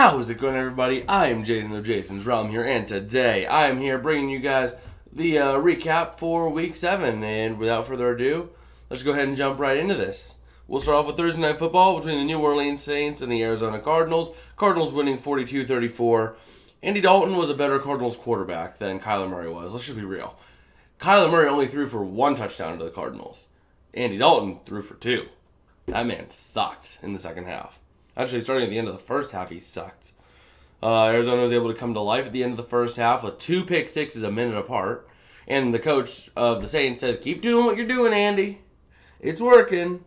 How's it going, everybody? I am Jason of Jason's Realm here, and today I am here bringing you guys the recap for Week 7. And without further ado, let's go ahead and jump right into this. We'll start off with Thursday Night Football between the New Orleans Saints and the Arizona Cardinals. Cardinals winning 42-34. Andy Dalton was a better Cardinals quarterback than Kyler Murray was. Let's just be real. Kyler Murray only threw for 1 touchdown to the Cardinals. Andy Dalton threw for 2. That man sucked in the second half. Actually, starting at the end of the first half, he sucked. Arizona was able to come to life at the end of the first half with 2 pick sixes a minute apart. And the coach of the Saints says, keep doing what you're doing, Andy. It's working.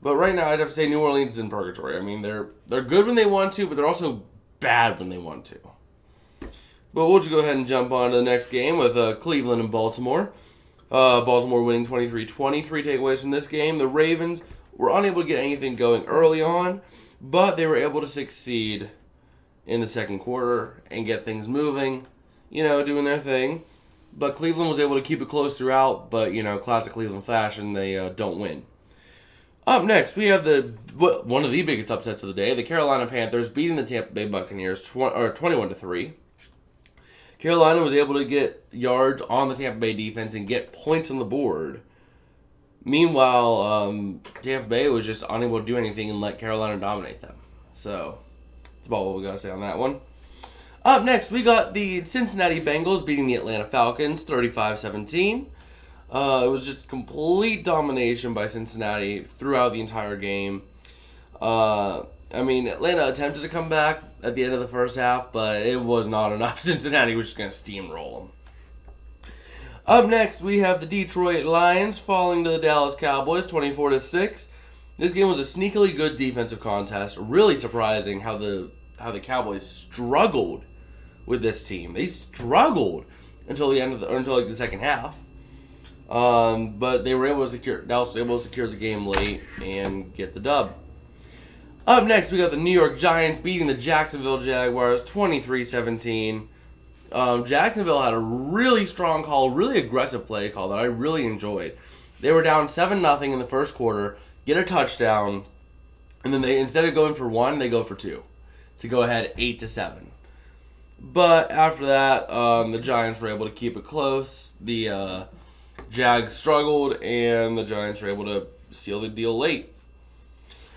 But right now, I'd have to say New Orleans is in purgatory. I mean, they're good when they want to, but they're also bad when they want to. But we'll just go ahead and jump on to the next game with Cleveland and Baltimore. Baltimore winning 23-20. 3 takeaways from this game. The Ravens were unable to get anything going early on, but they were able to succeed in the second quarter and get things moving, doing their thing. But Cleveland was able to keep it close throughout, but, classic Cleveland fashion, they don't win. Up next, we have one of the biggest upsets of the day, the Carolina Panthers beating the Tampa Bay Buccaneers 21-3. Carolina was able to get yards on the Tampa Bay defense and get points on the board. Meanwhile, Tampa Bay was just unable to do anything and let Carolina dominate them. So, that's about what we got to say on that one. Up next, we got the Cincinnati Bengals beating the Atlanta Falcons 35-17. It was just complete domination by Cincinnati throughout the entire game. Atlanta attempted to come back at the end of the first half, but it was not enough. Cincinnati was just going to steamroll them. Up next, we have the Detroit Lions falling to the Dallas Cowboys 24-6. This game was a sneakily good defensive contest. Really surprising how the Cowboys struggled with this team. They struggled until the second half. But they were able to Dallas was able to secure the game late and get the dub. Up next, we got the New York Giants beating the Jacksonville Jaguars 23-17. Jacksonville had a really strong call, really aggressive play call that I really enjoyed. They were down 7-0 in the first quarter, get a touchdown, and then instead of going for 1, they go for 2 to go ahead 8-7. But after that, the Giants were able to keep it close. The Jags struggled, and the Giants were able to seal the deal late.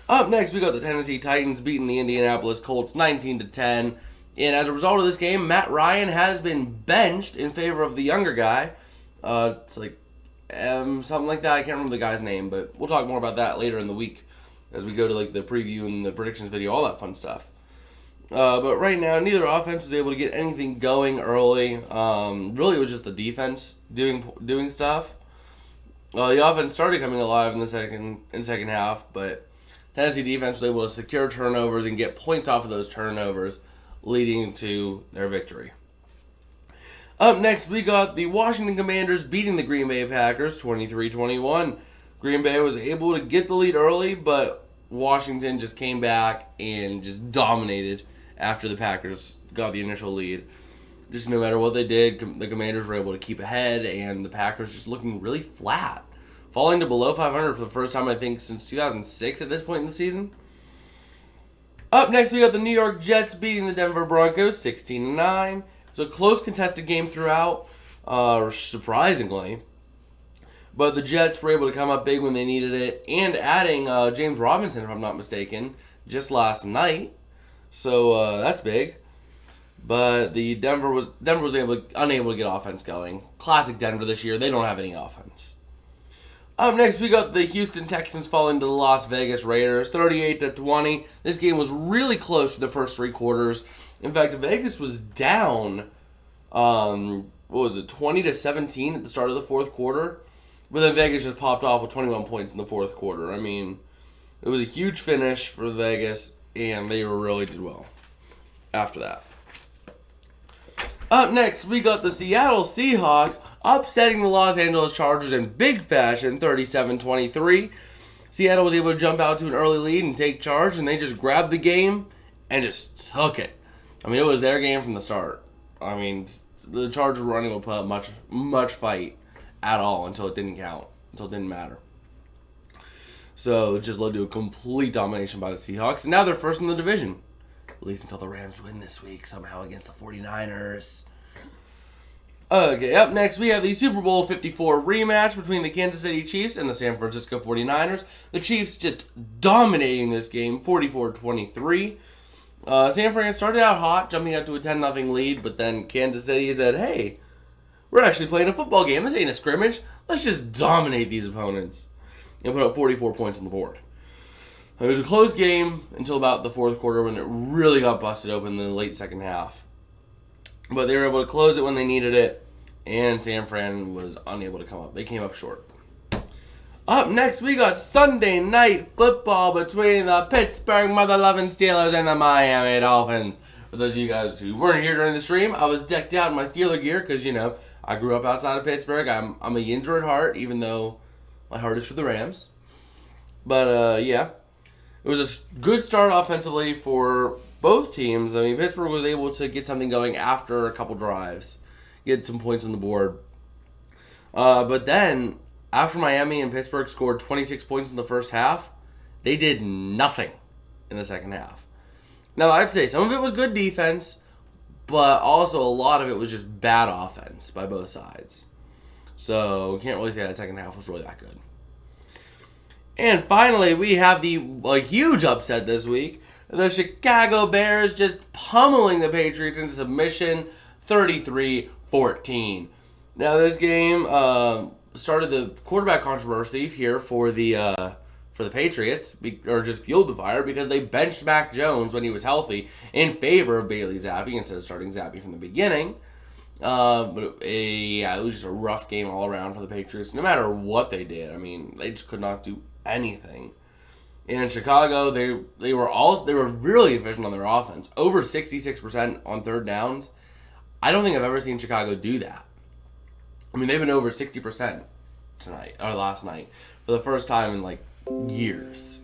Up next, we got the Tennessee Titans beating the Indianapolis Colts 19-10. And as a result of this game, Matt Ryan has been benched in favor of the younger guy. It's like something like that. I can't remember the guy's name, but we'll talk more about that later in the week as we go to the preview and the predictions video, all that fun stuff. But right now, neither offense was able to get anything going early. Really, it was just the defense doing stuff. The offense started coming alive in the second half, but Tennessee defense was able to secure turnovers and get points off of those turnovers, leading to their victory. Up next, we got the Washington Commanders beating the Green Bay Packers 23-21. Green Bay was able to get the lead early, but Washington just came back and just dominated after the Packers got the initial lead. Just no matter what they did, the Commanders were able to keep ahead, and the Packers just looking really flat, falling to below 500 for the first time, I think, since 2006 at this point in the season. Up next, we got the New York Jets beating the Denver Broncos 16-9. It was a close contested game throughout, surprisingly. But the Jets were able to come up big when they needed it, and adding James Robinson, if I'm not mistaken, just last night. So that's big. But the Denver was unable to get offense going. Classic Denver this year. They don't have any offense. Up next, we got the Houston Texans falling to the Las Vegas Raiders, 38-20. This game was really close to the first 3 quarters. In fact, Vegas was down, 20-17 at the start of the fourth quarter. But then Vegas just popped off with 21 points in the fourth quarter. I mean, it was a huge finish for Vegas, and they really did well after that. Up next, we got the Seattle Seahawks upsetting the Los Angeles Chargers in big fashion, 37-23. Seattle was able to jump out to an early lead and take charge, and they just grabbed the game and just took it. I mean, it was their game from the start. I mean, the Chargers were unable to put up much fight at all until it didn't count, until it didn't matter. So it just led to a complete domination by the Seahawks, and now they're first in the division, at least until the Rams win this week somehow against the 49ers. Okay, up next we have the Super Bowl 54 rematch between the Kansas City Chiefs and the San Francisco 49ers. The Chiefs just dominating this game, 44-23. San Fran started out hot, jumping out to a 10-0 lead, but then Kansas City said, hey, we're actually playing a football game. This ain't a scrimmage. Let's just dominate these opponents. And put up 44 points on the board. It was a close game until about the fourth quarter when it really got busted open in the late second half. But they were able to close it when they needed it, and San Fran was unable to come up. They came up short. Up next, we got Sunday Night Football between the Pittsburgh Mother-Loving Steelers and the Miami Dolphins. For those of you guys who weren't here during the stream, I was decked out in my Steeler gear because, I grew up outside of Pittsburgh. I'm a Yinzer at heart, even though my heart is for the Rams. But, yeah. It was a good start offensively for both teams. I mean, Pittsburgh was able to get something going after a couple drives, get some points on the board. But then, after Miami and Pittsburgh scored 26 points in the first half, they did nothing in the second half. Now, I'd say some of it was good defense, but also a lot of it was just bad offense by both sides. So, can't really say that second half was really that good. And finally, we have a huge upset this week. The Chicago Bears just pummeling the Patriots into submission, 33-14. Now, this game started the quarterback controversy here for the Patriots, or just fueled the fire because they benched Mac Jones when he was healthy in favor of Bailey Zappi instead of starting Zappi from the beginning. But it was just a rough game all around for the Patriots. No matter what they did, I mean, they just could not do anything. In Chicago, they were really efficient on their offense, over 66% on third downs. I don't think I've ever seen Chicago do that. I mean, they've been over 60% last night for the first time in years.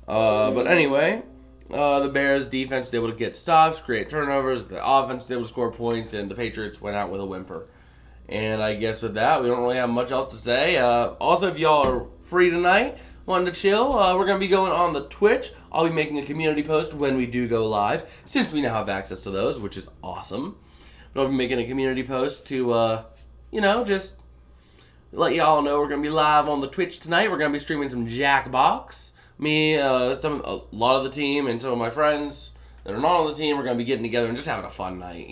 But anyway, the Bears defense was able to get stops, create turnovers. The offense was able to score points, and the Patriots went out with a whimper. And I guess with that, we don't really have much else to say. Also, if y'all are free tonight, wanting to chill, we're going to be going on the Twitch. I'll be making a community post when we do go live, since we now have access to those, which is awesome. But I'll be making a community post to, just let y'all know we're going to be live on the Twitch tonight. We're going to be streaming some Jackbox. Me, a lot of the team, and some of my friends that are not on the team, we're going to be getting together and just having a fun night,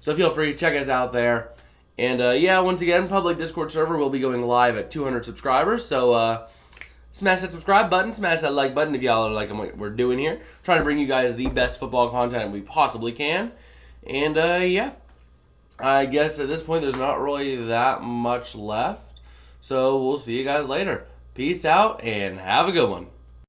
So feel free, check us out there. And, once again, public Discord server will be going live at 200 subscribers. So, smash that subscribe button, smash that like button if y'all are liking what we're doing here. Trying to bring you guys the best football content we possibly can. And, I guess at this point there's not really that much left. So, we'll see you guys later. Peace out and have a good one.